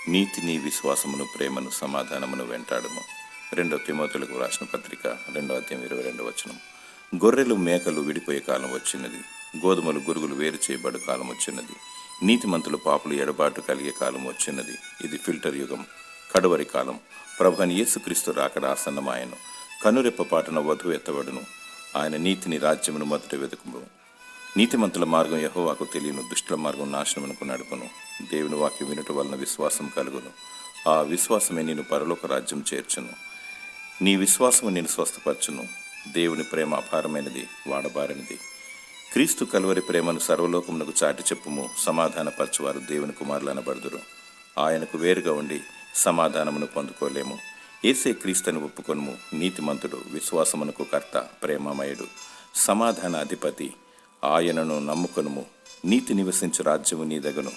నీతిని, విశ్వాసమును, ప్రేమను, సమాధానమును వెంటాడుము. 2 తిమోతిలకు రాసిన పత్రిక 2:22. గొర్రెలు మేకలు విడిపోయే కాలం వచ్చినది, గోధుమలు గురుగులు వేరు చేయబడు కాలం వచ్చినది, నీతిమంతులు పాపులు ఎడబాటు కలిగే కాలం వచ్చినది. ఇది ఫిల్టర్ యుగం, కడవరి కాలం. ప్రభువైన యేసుక్రీస్తు రాకడ ఆసన్నమాయను. కనురెప్ప పాటున వధువు ఎత్తబడును. ఆయన నీతిని, రాజ్యమును మొదట వెతుకుము. నీతిమంతుల మార్గం యెహోవాకు తెలియను, దుష్టుల మార్గం నాశనమునకు నడుపును. దేవుని వాక్యం వినుట వలన విశ్వాసం కలుగును. ఆ విశ్వాసమే నేను పరలోక రాజ్యం చేర్చును. నీ విశ్వాసము నేను స్వస్థపరచును. దేవుని ప్రేమ అపారమైనది, వాడబారినది. క్రీస్తు కలువరి ప్రేమను సర్వలోకమునకు చాటి చెప్పుము. సమాధానపరచువారు దేవుని కుమారులు అనబడుదురు. ఆయనకు వేరుగా ఉండి సమాధానమును పొందుకోలేము. యేసే క్రీస్తుని ఒప్పుకొనుము. నీతిమంతుడు, విశ్వాసమునకు కర్త, ప్రేమమయుడు, సమాధాన అధిపతి. ఆయనను నమ్ముకొనుము. నీతి నివసించు రాజ్యము నీ దగను.